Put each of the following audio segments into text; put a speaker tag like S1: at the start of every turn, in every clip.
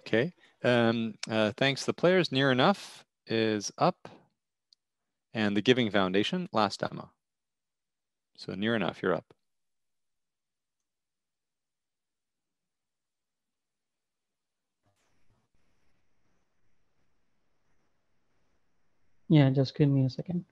S1: Okay. Thanks. The players near enough is up, and the Giving Foundation last demo. So near enough, you're up.
S2: Yeah, just give me a second.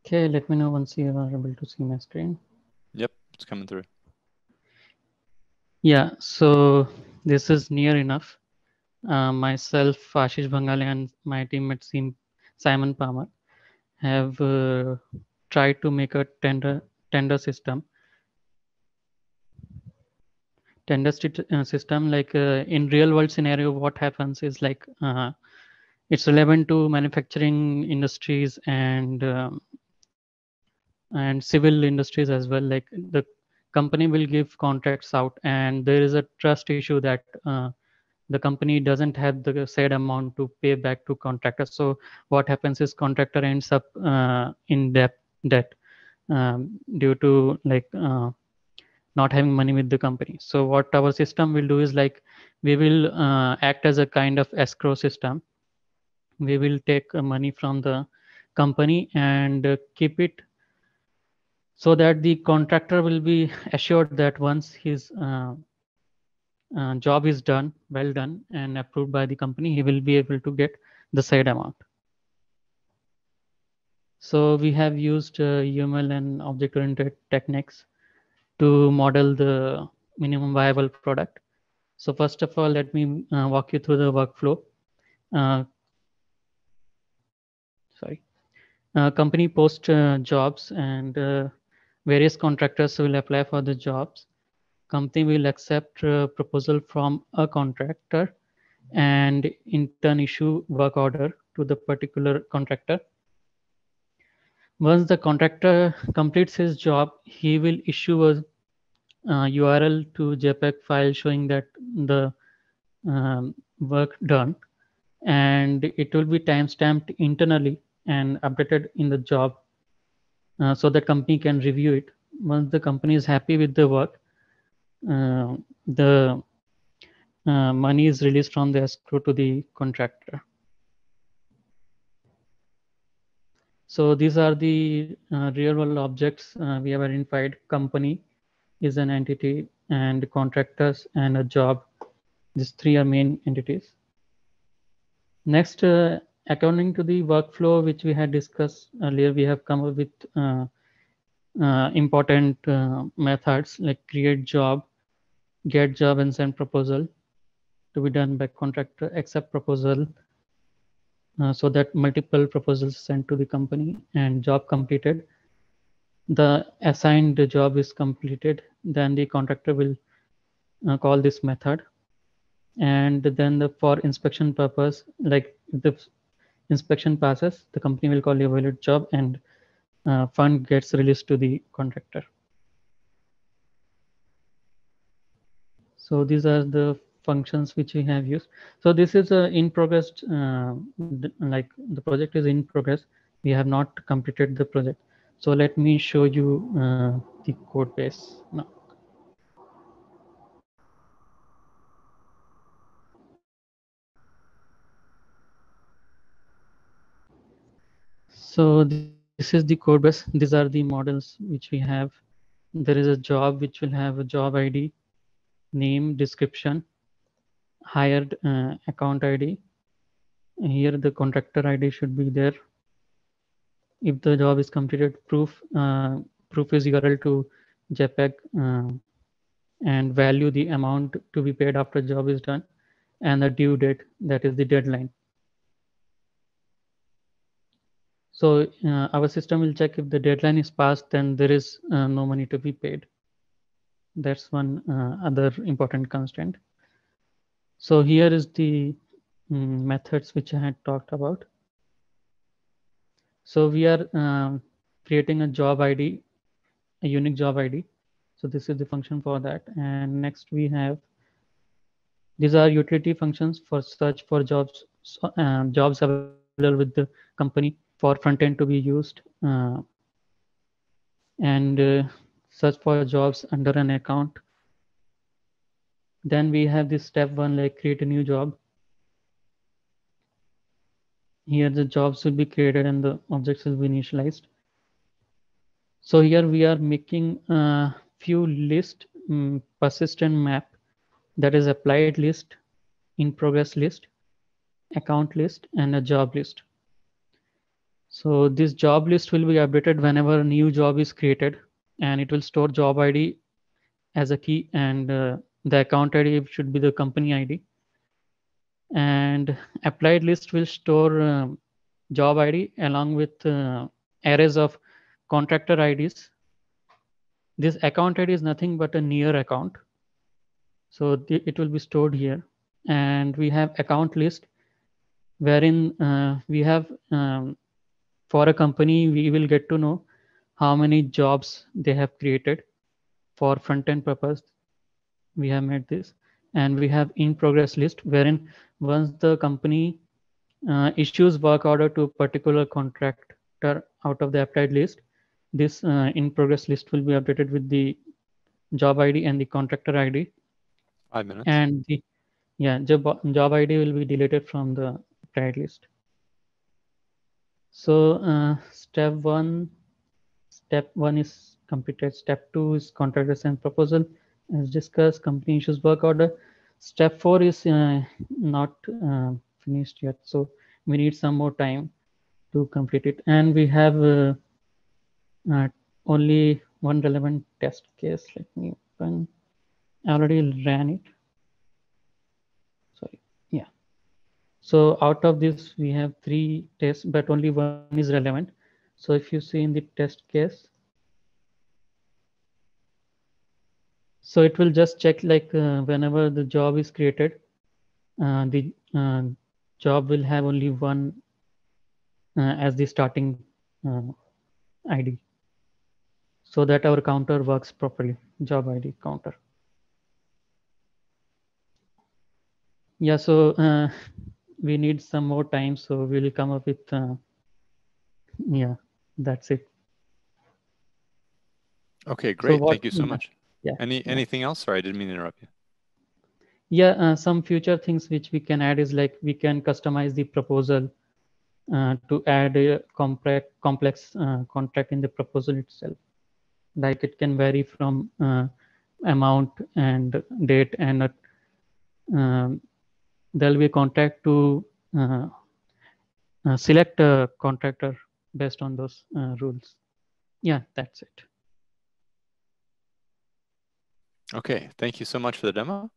S2: Okay, let me know once you are able to see my screen.
S1: Yep, it's coming through.
S2: Yeah, so this is near enough. Myself, Ashish Bangale, and my teammate Simon Palmer have tried to make a tender system. System, like in real world scenario, what happens is like it's relevant to manufacturing industries and civil industries as well. Like the company will give contracts out, and there is a trust issue that the company doesn't have the said amount to pay back to contractor. So what happens is contractor ends up in debt due to like not having money with the company. So what our system will do is like we will act as a kind of escrow system. We will take money from the company and keep it so that the contractor will be assured that once his job is done, well done, and approved by the company, he will be able to get the said amount. So we have used UML and object-oriented techniques to model the minimum viable product. So first of all, let me walk you through the workflow. Uh, sorry. Company post jobs, and various contractors will apply for the jobs. Company will accept proposal from a contractor and in turn issue work order to the particular contractor. Once the contractor completes his job, he will issue a URL to JPEG file showing that the work done, and it will be timestamped internally and updated in the job so the company can review it. Once the company is happy with the work, the money is released from the escrow to the contractor. So these are the real world objects we have identified. Company is an entity, and contractors and a job. These three are main entities. Next, according to the workflow which we had discussed earlier, we have come up with important methods like create job, get job, and send proposal to be done by contractor, accept proposal, so that multiple proposals sent to the company, and job completed. The assigned job is completed, then the contractor will call this method, and then the for inspection purpose, like if the inspection passes, the company will call the evaluate job, and fund gets released to the contractor. So these are the functions which we have used. So this is in progress, like the project is in progress. We have not completed the project. So let me show you the code base now. So this is the code base. These are the models which we have. There is a job which will have a job ID, name, description, hired account ID. Here the contractor ID should be there. If the job is completed, proof is URL to JPEG, and value the amount to be paid after job is done, and the due date, that is the deadline. So our system will check if the deadline is passed, then there is no money to be paid. That's one other important constraint. So here is the methods which I had talked about. So we are creating a job ID, a unique job ID. So this is the function for that. And next we have, these are utility functions for search for jobs, jobs available with the company. for front end to be used, and search for jobs under an account. Then we have this step 1, like create a new job. Here the jobs will be created and the objects will be initialized. So here we are making a few list, persistent map, that is applied list, in progress list, account list, and a job list. So this job list will be updated whenever a new job is created, and it will store job ID as a key, and the account ID should be the company ID. And applied list will store job ID along with arrays of contractor IDs. This account ID is nothing but a near account, so it will be stored here. And we have account list, wherein we have for a company, we will get to know how many jobs they have created for front end purpose. We have made this, and we have in progress list, wherein once the company issues work order to a particular contractor out of the applied list, this in progress list will be updated with the job ID and the contractor ID.
S1: 5 minutes.
S2: And the job ID will be deleted from the applied list. So step one is completed. Step 2 is contractors and proposal, as discussed. Company issues work order. Step 4 is not finished yet, so we need some more time to complete it. And we have only one relevant test case. Let me open. I already ran it. Sorry. Yeah. So out of this, we have 3 tests, but only one is relevant. So if you see in the test case, so it will just check like whenever the job is created, the job will have only one as the starting ID, so that our counter works properly, job ID counter. Yeah, so we need some more time, so we'll come up with, yeah, that's it.
S1: Okay, great.
S2: So
S1: Thank you so much.
S2: Yeah.
S1: Anything else? Sorry, I didn't mean to interrupt you.
S2: Yeah, some future things which we can add is like we can customize the proposal to add a complex contract in the proposal itself. Like it can vary from amount and date, and there'll be a contract to select a contractor based on those rules. Yeah, that's it.
S1: Okay, thank you so much for the demo.